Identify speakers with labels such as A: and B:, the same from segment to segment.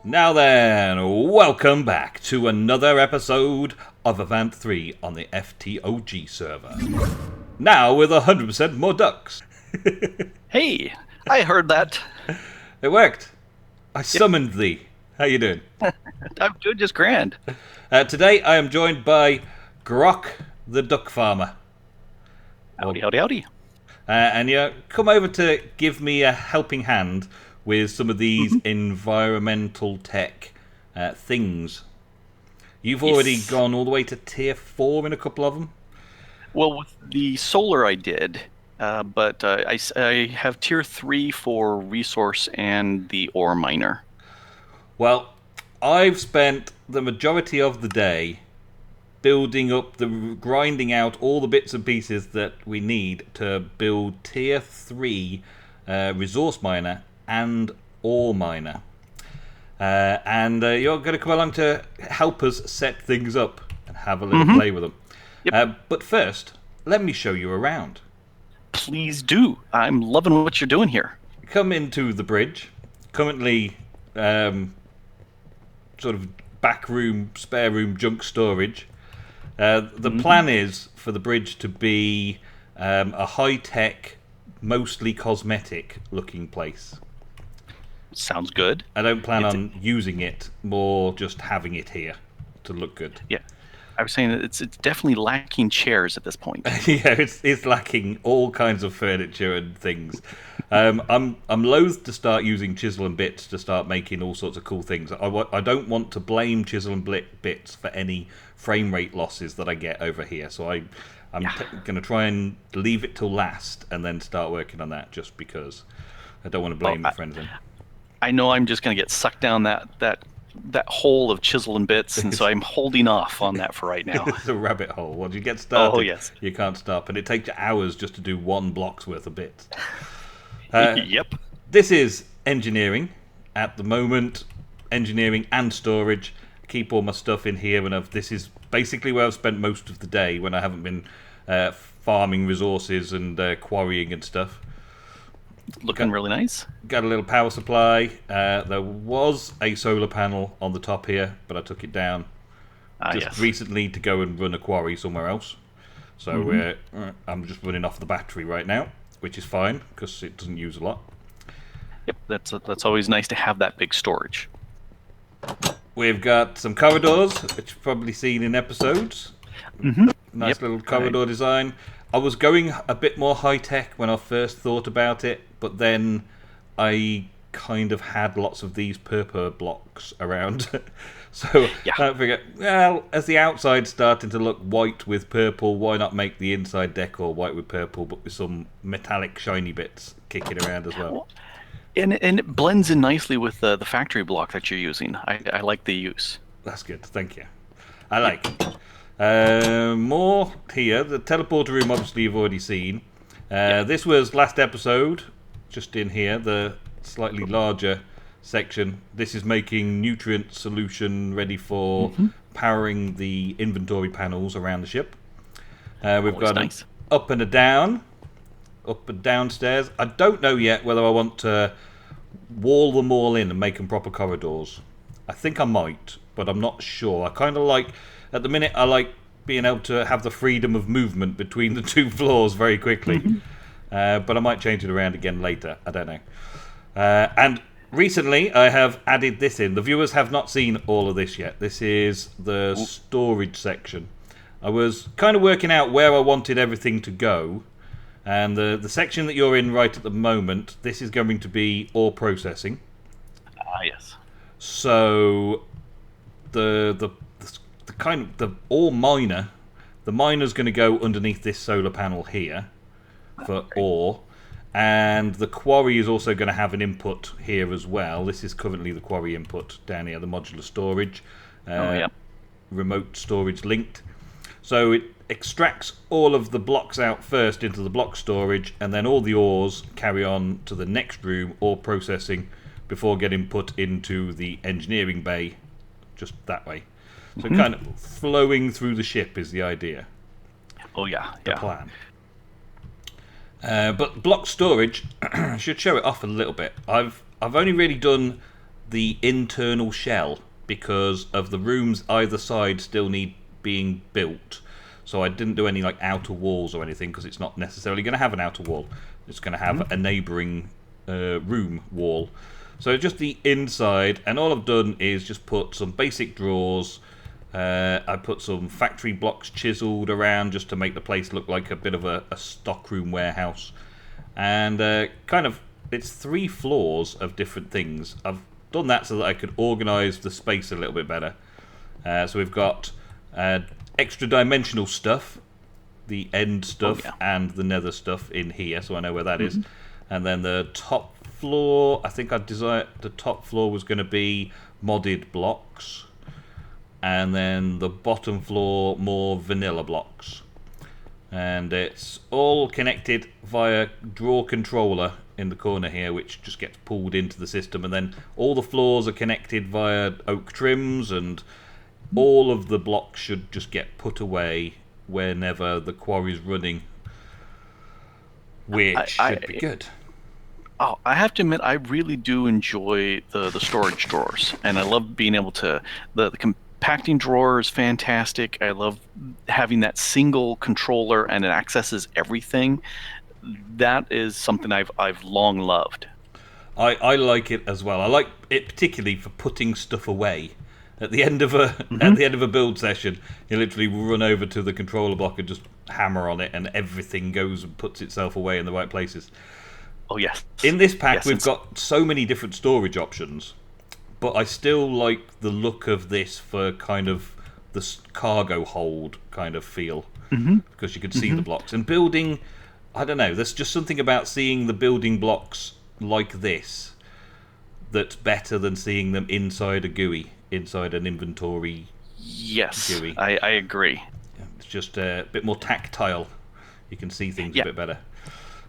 A: Now then, welcome back to another episode of Avant 3 on the FTOG server. Now with 100% more ducks.
B: Hey, I heard that.
A: It worked. I summoned thee. How you doing?
B: I'm doing just grand.
A: Today I am joined by Grok the Duck Farmer.
B: Howdy, howdy, howdy.
A: And you come over to give me a helping hand with some of these environmental tech things. You've already gone all the way to tier 4 in a couple of them?
B: Well, with the solar I did, but I have tier 3 for resource and the ore miner.
A: Well, I've spent the majority of the day building up, grinding out all the bits and pieces that we need to build tier 3 resource miner and ore miner. And you're going to come along to help us set things up and have a little play with them.
B: Yep.
A: But first, let me show you around.
B: Please do. I'm loving what you're doing here.
A: Come into the bridge. Currently, sort of back room, spare room, junk storage. The plan is for the bridge to be a high-tech, mostly cosmetic-looking place.
B: Sounds good.
A: I don't plan on using it, more just having it here to look good.
B: Yeah. I was saying that it's definitely lacking chairs at this point.
A: Yeah, it's lacking all kinds of furniture and things. I'm loath to start using chisel and bits to start making all sorts of cool things. I don't want to blame chisel and bits for any frame rate losses that I get over here. So I'm going to try and leave it till last and then start working on that, just because I don't want to blame it for anything.
B: I know I'm just going to get sucked down that hole of chisel and bits, and so I'm holding off on that for right now.
A: It's a rabbit hole. Once you get started,
B: yes.
A: You can't stop, and it takes you hours just to do one block's worth of bits.
B: Yep.
A: This is engineering at the moment, engineering and storage. Keep all my stuff in here, and this is basically where I've spent most of the day when I haven't been farming resources and quarrying and stuff.
B: Looking really nice.
A: Got a little power supply. There was a solar panel on the top here, but I took it down recently to go and run a quarry somewhere else. So I'm just running off the battery right now, which is fine because it doesn't use a lot.
B: Yep, that's always nice to have that big storage.
A: We've got some corridors, which you've probably seen in episodes. Nice little corridor design. I was going a bit more high-tech when I first thought about it, but then I kind of had lots of these purple blocks around. So I figured, well, as the outside's starting to look white with purple, why not make the inside decor white with purple, but with some metallic shiny bits kicking around as well?
B: And it blends in nicely with the factory block that you're using. I like the use.
A: That's good, thank you. I like it. More here. The teleporter room, obviously, you've already seen. This was last episode, just in here, the slightly larger section. This is making nutrient solution ready for powering the inventory panels around the ship. We've got an up and a down, up and downstairs. I don't know yet whether I want to wall them all in and make them proper corridors. I think I might, but I'm not sure. I kind of like... At the minute, I like being able to have the freedom of movement between the two floors very quickly. But I might change it around again later. I don't know. And recently, I have added this in. The viewers have not seen all of this yet. This is the storage section. I was kind of working out where I wanted everything to go. And the section that you're in right at the moment, this is going to be ore processing.
B: Yes.
A: So the ore miner, the miner's going to go underneath this solar panel here for ore, and the quarry is also going to have an input here as well. This is currently the quarry input down here, the modular storage, remote storage linked. So it extracts all of the blocks out first into the block storage, and then all the ores carry on to the next room, ore processing, before getting put into the engineering bay, just that way. So kind of flowing through the ship is the idea.
B: The
A: plan. But block storage should show it off a little bit. I've only really done the internal shell because of the rooms either side still need being built. So I didn't do any like outer walls or anything because it's not necessarily going to have an outer wall. It's going to have a neighbouring room wall. So just the inside, and all I've done is just put some basic drawers. I put some factory blocks chiseled around just to make the place look like a bit of a stockroom warehouse. And kind of, it's 3 floors of different things. I've done that so that I could organise the space a little bit better. So we've got extra dimensional stuff, the end stuff and the nether stuff in here, so I know where that is. And then the top floor, I think I designed the top floor was going to be modded blocks, and then the bottom floor more vanilla blocks. And it's all connected via draw controller in the corner here, which just gets pulled into the system, and then all the floors are connected via oak trims, and all of the blocks should just get put away whenever the quarry's running, which should be good.
B: Oh, I have to admit, I really do enjoy the storage drawers, and I love being able to the compacting drawer is fantastic. I love having that single controller and it accesses everything. That is something I've long loved.
A: I like it as well. I like it particularly for putting stuff away. At the end of a build session, you literally run over to the controller block and just hammer on it, and everything goes and puts itself away in the right places.
B: Oh yes.
A: In this pack, we've got so many different storage options, but I still like the look of this for kind of the cargo hold kind of feel, because you can see the blocks. And building, I don't know, there's just something about seeing the building blocks like this that's better than seeing them inside a GUI, inside an inventory.
B: Yes,
A: GUI.
B: I agree.
A: It's just a bit more tactile. You can see things a bit better.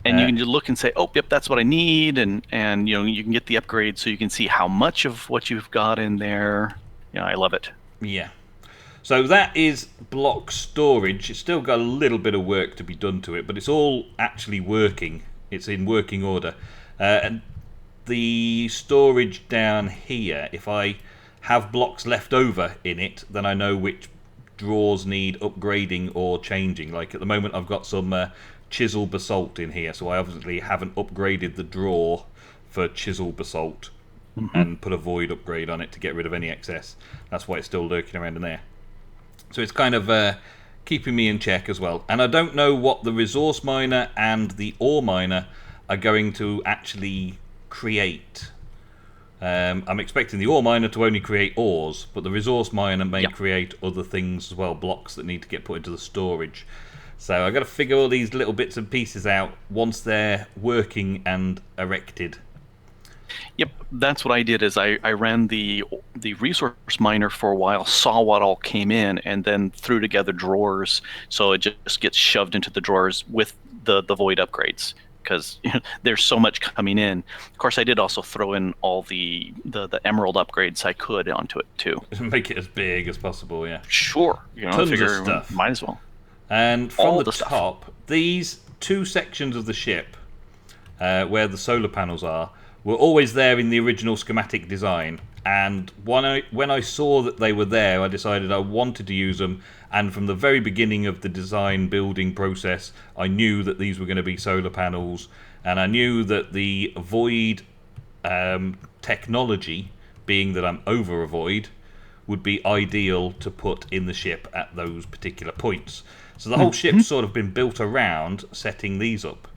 B: And you can just look and say, "Oh, yep, that's what I need," and you can get the upgrade so you can see how much of what you've got in there. I love it.
A: Yeah. So that is block storage. It's still got a little bit of work to be done to it, but it's all actually working. It's in working order. And the storage down here, if I have blocks left over in it, then I know which drawers need upgrading or changing. Like at the moment, I've got some chisel basalt in here, so I obviously haven't upgraded the drawer for chisel basalt and put a void upgrade on it to get rid of any excess. That's why it's still lurking around in there. So it's kind of keeping me in check as well. And I don't know what the resource miner and the ore miner are going to actually create. I'm expecting the ore miner to only create ores, but the resource miner may create other things as well, blocks that need to get put into the storage. So I've got to figure all these little bits and pieces out once they're working and erected.
B: Yep, that's what I did. Is I ran the resource miner for a while, saw what all came in, and then threw together drawers so it just gets shoved into the drawers with the void upgrades, because there's so much coming in. Of course, I did also throw in all the emerald upgrades I could onto it too.
A: Make it as big as possible, yeah.
B: Sure,
A: Tons of stuff.
B: Might as well.
A: And from the top, these 2 sections of the ship, where the solar panels are, were always there in the original schematic design. And when I saw that they were there, I decided I wanted to use them. And from the very beginning of the design building process, I knew that these were going to be solar panels. And I knew that the void technology, being that I'm over a void, would be ideal to put in the ship at those particular points. So the whole ship's sort of been built around setting these up.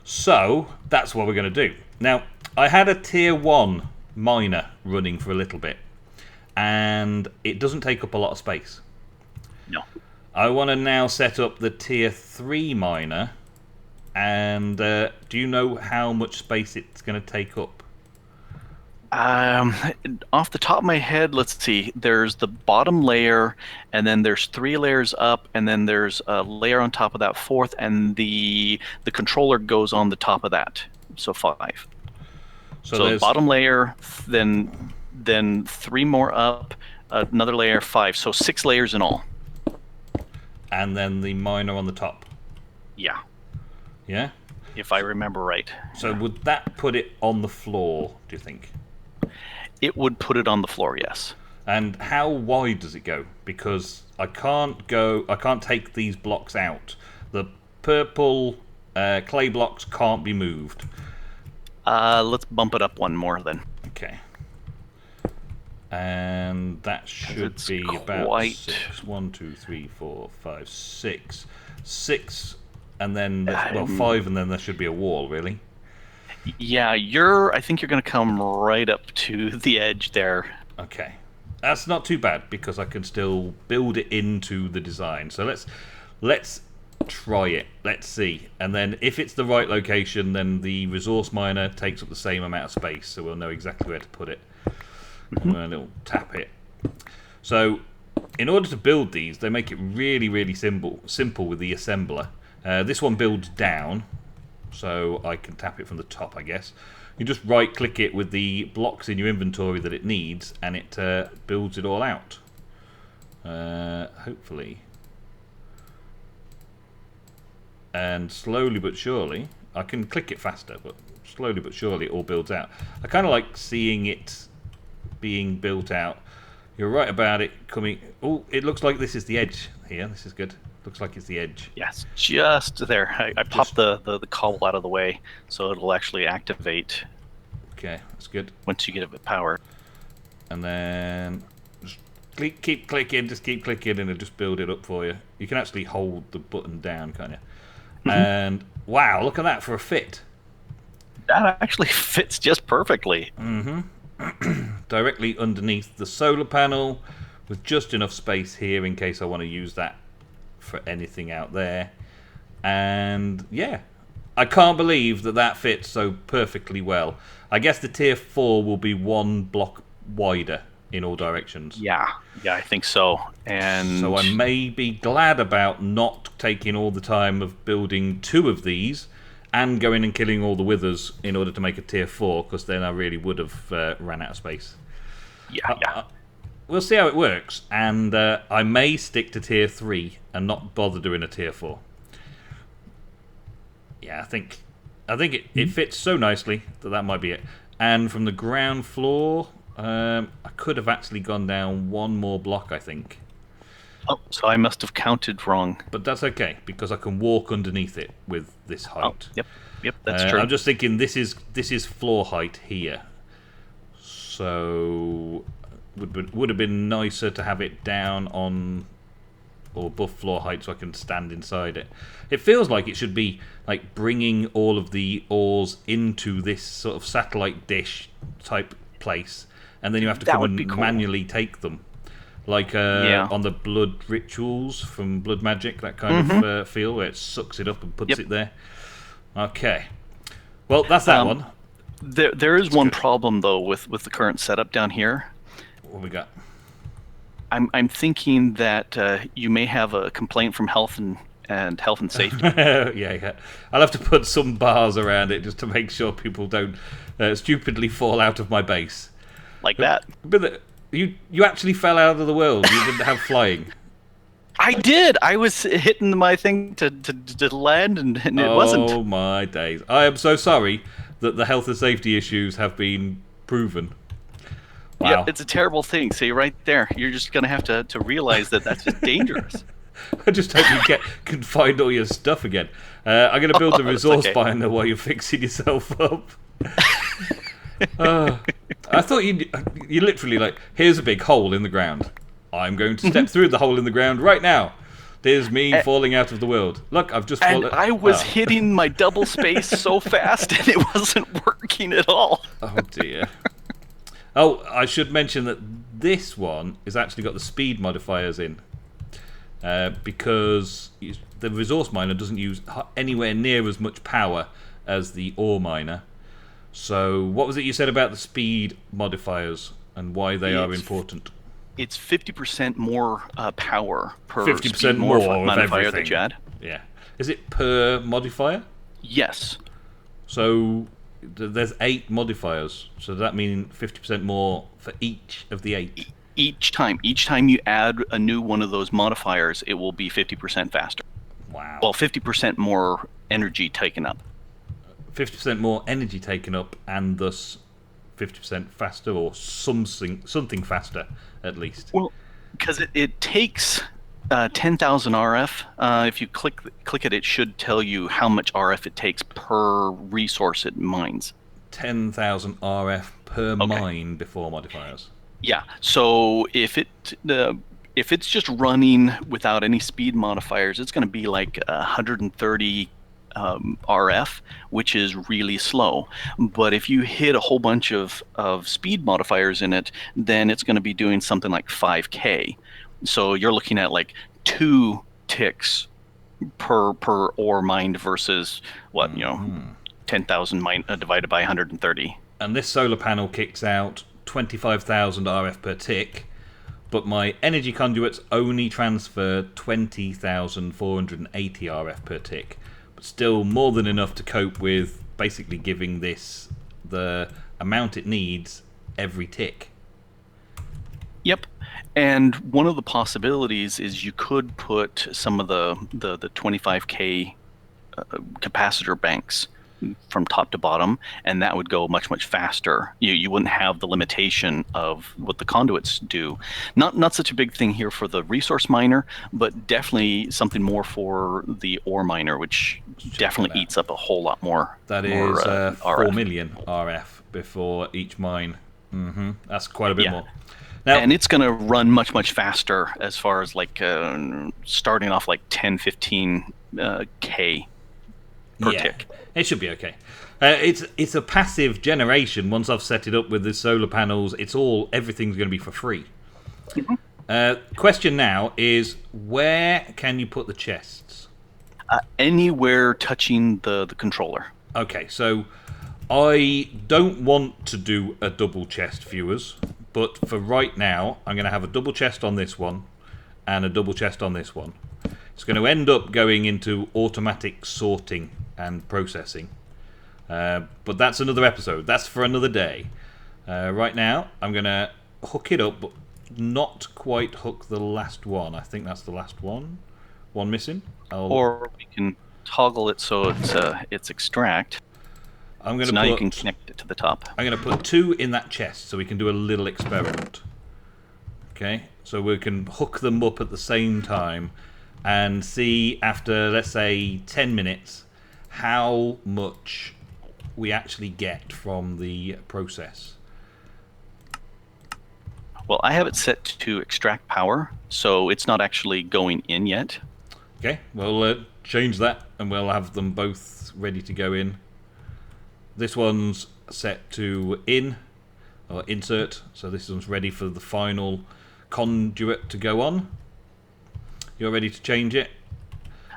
A: So that's what we're going to do. Now, I had a tier 1 miner running for a little bit, and it doesn't take up a lot of space.
B: No.
A: I want to now set up the tier 3 miner, and do you know how much space it's going to take up?
B: Off the top of my head, let's see. There's the bottom layer, and then there's 3 layers up, and then there's a layer on top of that 4th, and the controller goes on the top of that. So 5. So the bottom layer, then 3 more up, another layer, 5. So 6 layers in all.
A: And then the miner on the top.
B: Yeah.
A: Yeah?
B: If I remember right.
A: So would that put it on the floor, do you think?
B: It would put it on the floor, yes.
A: And how wide does it go? Because I can't take these blocks out. The purple clay blocks can't be moved.
B: Let's bump it up one more then.
A: Okay. And that should be about 6. 1, 2, 3, 4, 5, 6. 6, and then 5, and then there should be a wall, really.
B: Yeah, I think you're going to come right up to the edge there.
A: Okay. That's not too bad, because I can still build it into the design. So let's try it. Let's see. And then if it's the right location, then the resource miner takes up the same amount of space, so we'll know exactly where to put it. And it'll tap it. So in order to build these, they make it really, really simple with the assembler. This one builds down, so I can tap it from the top, I guess. You just right-click it with the blocks in your inventory that it needs, and it builds it all out. Hopefully. And slowly but surely, I can click it faster, but slowly but surely it all builds out. I kind of like seeing it being built out. You're right about it coming. Oh, it looks like this is the edge here. This is good. Looks like it's the edge.
B: Yes, just there. I popped the cobble out of the way, so it'll actually activate.
A: Okay, that's good.
B: Once you get it powered.
A: And then just keep clicking, just keep clicking, and it'll just build it up for you. You can actually hold the button down, can't you? And wow, look at that for a fit.
B: That actually fits just perfectly.
A: Directly underneath the solar panel, with just enough space here in case I want to use that for anything out there. And yeah, I can't believe that fits so perfectly well. I guess the tier 4 will be 1 block wider in all directions.
B: Yeah, I think so. And
A: so I may be glad about not taking all the time of building 2 of these and going and killing all the withers in order to make a tier 4, because then I really would have ran out of space.
B: Yeah.
A: We'll see how it works, and I may stick to tier 3 and not bother doing a tier 4. Yeah, I think it fits so nicely that might be it. And from the ground floor, I could have actually gone down 1 more block, I think.
B: Oh, so I must have counted wrong.
A: But that's okay, because I can walk underneath it with this height.
B: Oh, yep, that's true.
A: I'm just thinking this is floor height here. So would have been nicer to have it down on or above floor height so I can stand inside it. It feels like it should be like bringing all of the ores into this sort of satellite dish type place, and then you have to come and manually take them. Like on the blood rituals from Blood Magic, that kind of feel where it sucks it up and puts it there. Okay. Well, that's that one.
B: There is one problem, though, with the current setup down here.
A: What we got?
B: I'm thinking that you may have a complaint from health and safety.
A: Yeah. I'll have to put some bars around it just to make sure people don't stupidly fall out of my base.
B: Like that.
A: But you actually fell out of the world. You didn't have flying.
B: I did. I was hitting my thing to land, and it wasn't.
A: Oh my days! I am so sorry that the health and safety issues have been proven. Wow.
B: Yeah, it's a terrible thing. See, right there, you're just gonna have to realize that's just dangerous.
A: I just hope you can find all your stuff again. I'm gonna build the resource finder while you're fixing yourself up. I thought you literally like, here's a big hole in the ground. I'm going to step through the hole in the ground right now. There's me falling out of the world. Look, I've just fallen.
B: And I was hitting my double space so fast, and it wasn't working at all.
A: Oh dear. Oh, I should mention that this one has actually got the speed modifiers in, because the resource miner doesn't use anywhere near as much power as the ore miner. So what was it you said about the speed modifiers and why they are important?
B: It's 50% more power per
A: 50% more
B: modifier that you add.
A: Yeah. Is it per modifier?
B: Yes.
A: So there's 8 modifiers. So does that mean 50% more for each of the 8?
B: Each time you add a new one of those modifiers, it will be 50% faster.
A: Wow.
B: Well, 50% more energy taken up.
A: 50% more energy taken up, and thus 50% faster, or something faster at least.
B: Well, because it takes 10,000 RF. If you click it, it should tell you how much RF it takes per resource it mines.
A: 10,000 RF per mine before modifiers.
B: Yeah. So if it's just running without any speed modifiers, it's going to be like 130 RF, which is really slow. But if you hit a whole bunch of speed modifiers in it, then it's going to be doing something like 5K. So you're looking at like 2 ticks per ore mined versus 10,000 divided by 130.
A: And this solar panel kicks out 25,000 RF per tick, but my energy conduits only transfer 20,480 RF per tick. But still more than enough to cope with basically giving this the amount it needs every tick.
B: Yep. And one of the possibilities is you could put some of the 25K capacitor banks from top to bottom, and that would go much faster. You wouldn't have the limitation of what the conduits do. Not such a big thing here for the resource miner, but definitely something more for the ore miner, which definitely eats up a whole lot more.
A: That is 4 million RF before each mine. That's quite a bit more. Now,
B: and it's going to run much faster as far as like starting off like 10-15 K per tick.
A: It should be okay. It's a passive generation. Once I've set it up with the solar panels, everything's going to be for free. Question now is, where can you put the chests?
B: Anywhere touching the controller.
A: Okay, so I don't want to do a double chest, viewers, but for right now, I'm going to have a double chest on this one and a double chest on this one. It's going to end up going into automatic sorting and processing. But that's another episode. That's for another day. Right now, I'm going to hook it up, but not quite hook the last one. I think that's the last one. One missing.
B: Or we can toggle it so it's extract. Now you can connect it to the top.
A: I'm going to put 2 in that chest so we can do a little experiment. Okay, so we can hook them up at the same time and see after, let's say, 10 minutes how much we actually get from the process.
B: Well, I have it set to extract power, so it's not actually going in yet.
A: Okay, we'll change that and we'll have them both ready to go in. This one's set to in, or insert, so this one's ready for the final conduit to go on. You're ready to change it?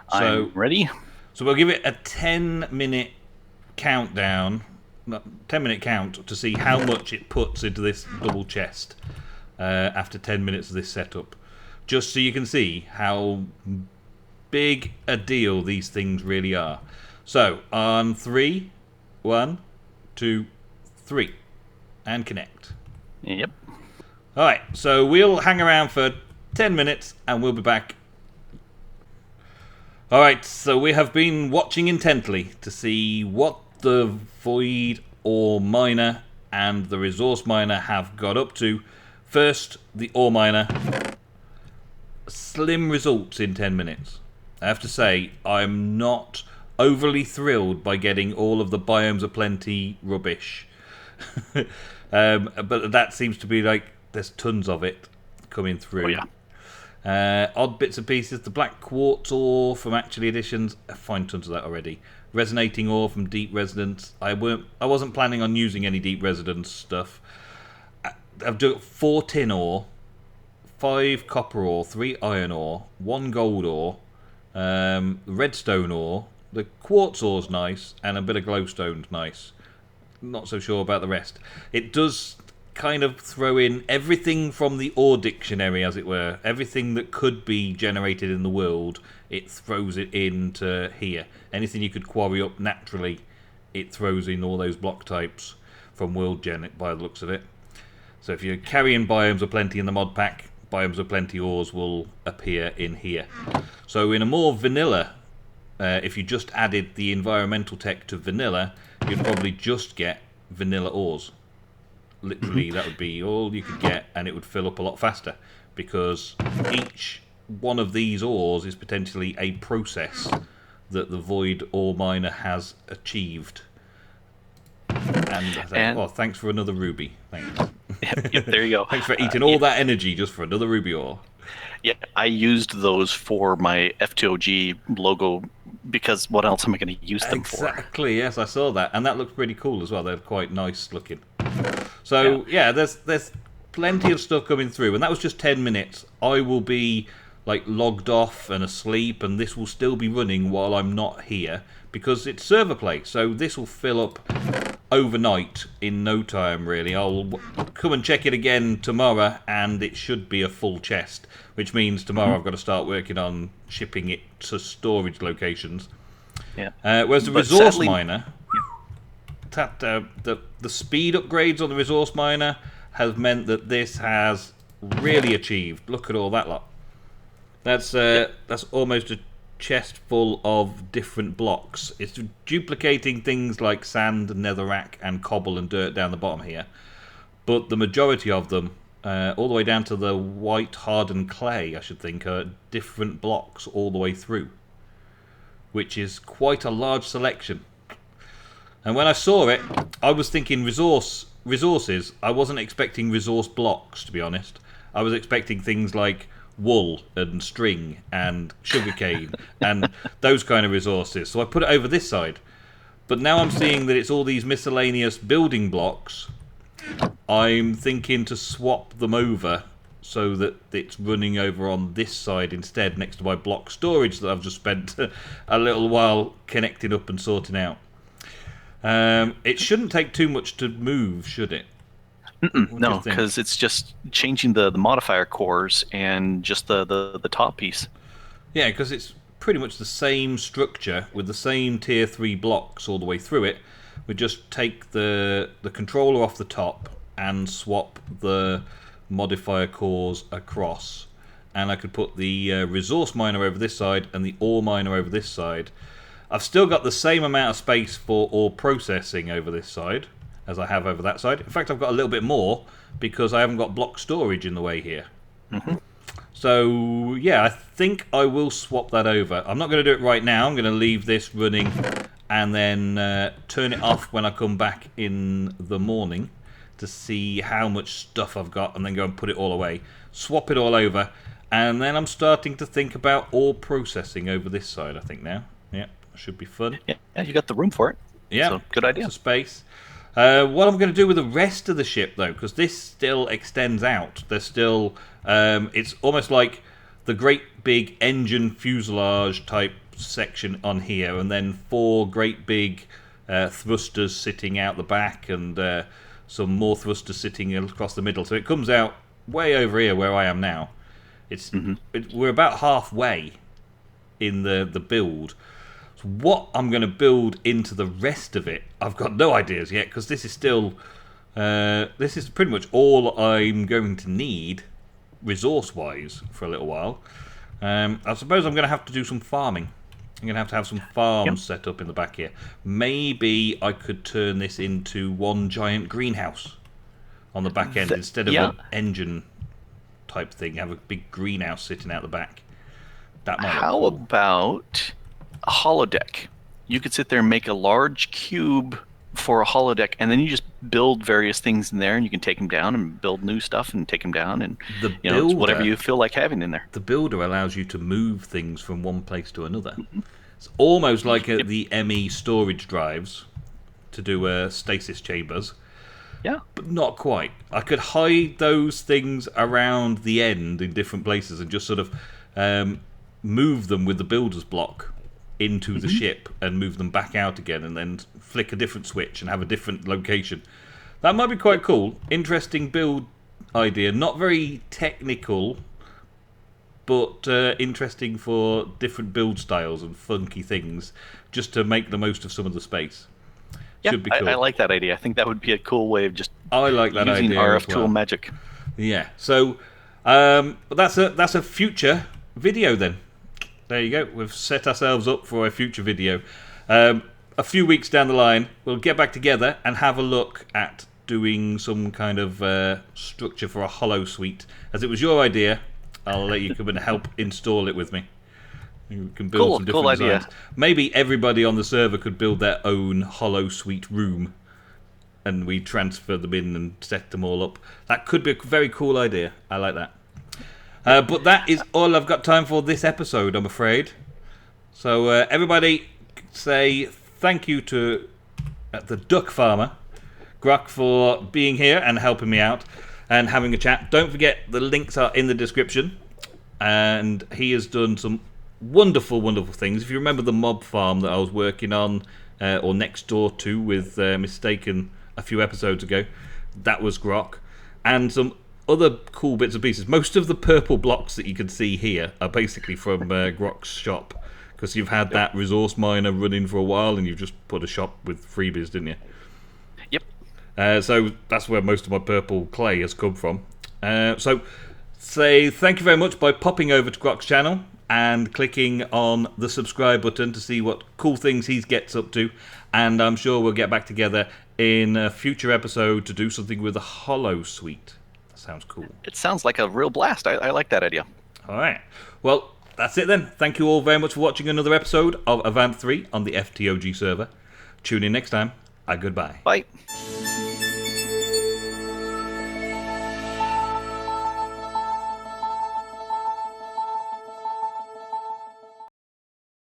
B: I'm ready.
A: So we'll give it a 10-minute countdown, 10-minute count to see how much it puts into this double chest after 10 minutes of this setup. Just so you can see how big a deal these things really are. So, on 3, 1, 2, 3, and connect.
B: Yep.
A: Alright, so we'll hang around for 10 minutes and we'll be back. Alright, so we have been watching intently to see what the Void Ore Miner and the Resource Miner have got up to. First, the Ore Miner. Slim results in 10 minutes. I have to say, I'm not overly thrilled by getting all of the Biomes of Plenty rubbish. But that seems to be like, there's tons of it coming through.
B: Oh, yeah.
A: Odd bits and pieces. The black quartz ore from Actually Editions. I find tons of that already. Resonating ore from Deep Resonance. I wasn't planning on using any Deep Resonance stuff. I've done 4 tin ore, 5 copper ore, 3 iron ore, 1 gold ore, redstone ore. The quartz ore's nice, and a bit of glowstone's nice. Not so sure about the rest. It does kind of throw in everything from the ore dictionary, as it were. Everything that could be generated in the world, it throws it into here. Anything you could quarry up naturally, it throws in all those block types from World Gen by the looks of it. So if you're carrying Biomes of Plenty in the mod pack, Biomes of Plenty ores will appear in here. So in a more vanilla, if you just added the environmental tech to vanilla, you'd probably just get vanilla ores. literally that would be all you could get, and it would fill up a lot faster, because each one of these ores is potentially a process that the void ore miner has achieved. And I think, oh, thanks for another ruby. Thanks.
B: Yep, there you go.
A: Thanks for eating all that energy just for another ruby ore.
B: Yeah, I used those for my FTOG logo, because what else am I going to use them for?
A: Exactly, yes, I saw that. And that looks pretty cool as well. They're quite nice looking. So, yeah, there's plenty of stuff coming through. And that was just 10 minutes. I will be like logged off and asleep, and this will still be running while I'm not here, because it's server play. So this will fill up overnight in no time, really. I'll come and check it again tomorrow, and it should be a full chest, which means tomorrow I've got to start working on shipping it to storage locations.
B: Yeah.
A: Whereas the resource miner, the speed upgrades on the resource miner has meant that this has really achieved. Look at all that lot. That's almost a chest full of different blocks. It's duplicating things like sand, netherrack, and cobble and dirt down the bottom here, but the majority of them, all the way down to the white hardened clay, I should think, are different blocks all the way through, which is quite a large selection. And when I saw it, I was thinking resources. I wasn't expecting resource blocks, to be honest. I was expecting things like wool and string and sugarcane and those kind of resources. So I put it over this side. But now I'm seeing that it's all these miscellaneous building blocks. I'm thinking to swap them over so that it's running over on this side instead, next to my block storage that I've just spent a little while connecting up and sorting out. It shouldn't take too much to move, should it?
B: No, because it's just changing the modifier cores and just the top piece.
A: Yeah, because it's pretty much the same structure with the same tier 3 blocks all the way through it. We just take the controller off the top and swap the modifier cores across. And I could put the resource miner over this side and the ore miner over this side. I've still got the same amount of space for ore processing over this side as I have over that side. In fact, I've got a little bit more because I haven't got block storage in the way here. So, yeah, I think I will swap that over. I'm not going to do it right now. I'm going to leave this running and then turn it off when I come back in the morning to see how much stuff I've got, and then go and put it all away. Swap it all over, and then I'm starting to think about ore processing over this side, I think, now. Yeah, should be fun.
B: Yeah, you got the room for it.
A: Yeah,
B: so, good idea.
A: Lots of space. What I'm going to do with the rest of the ship, though, because this still extends out. There's still, it's almost like the great big engine fuselage type section on here, and then 4 great big thrusters sitting out the back, and some more thrusters sitting across the middle. So it comes out way over here where I am now. We're about halfway in the build. What I'm going to build into the rest of it, I've got no ideas yet, because this is still, this is pretty much all I'm going to need resource-wise for a little while. I suppose I'm going to have to do some farming. I'm going to have some farms set up in the back here. Maybe I could turn this into one giant greenhouse on the back end instead of an engine type thing. Have a big greenhouse sitting out the back. That might
B: How
A: look cool.
B: about a holodeck? You could sit there and make a large cube for a holodeck, and then you just build various things in there, and you can take them down and build new stuff and take them down, and it's whatever you feel like having in there.
A: The builder allows you to move things from one place to another. It's almost like the ME storage drives to do stasis chambers.
B: Yeah.
A: But not quite. I could hide those things around the end in different places and just sort of move them with the builder's block into the ship and move them back out again, and then flick a different switch and have a different location. That might be quite cool. Interesting build idea. Not very technical, but interesting for different build styles and funky things, just to make the most of some of the space.
B: Yeah,
A: should be cool.
B: I like that idea. I think that would be a cool way of just
A: I like that
B: using
A: idea
B: RF
A: as well.
B: tool magic.
A: Yeah, so that's a future video then. There you go. We've set ourselves up for a future video. A few weeks down the line, we'll get back together and have a look at doing some kind of structure for a hollow suite. As it was your idea, I'll let you come and help install it with me. You can build some different designs. Maybe everybody on the server could build their own hollow suite room, and we transfer them in and set them all up. That could be a very cool idea. I like that. But that is all I've got time for this episode, I'm afraid. So everybody say thank you to the Duck Farmer, Grok, for being here and helping me out and having a chat. Don't forget the links are in the description. And he has done some wonderful, wonderful things. If you remember the mob farm that I was working on, or next door to with Mistaken a few episodes ago, that was Grok. And some other cool bits and pieces. Most of the purple blocks that you can see here are basically from Grok's shop, because you've had that resource miner running for a while and you've just put a shop with freebies, didn't you?
B: Yep.
A: So that's where most of my purple clay has come from. So say thank you very much by popping over to Grok's channel and clicking on the subscribe button to see what cool things he gets up to. And I'm sure we'll get back together in a future episode to do something with a hollow suite. That sounds cool.
B: It sounds like a real blast. I like that idea.
A: All right. Well, that's it then. Thank you all very much for watching another episode of Avant 3 on the FTOG server. Tune in next time. Goodbye.
B: Bye.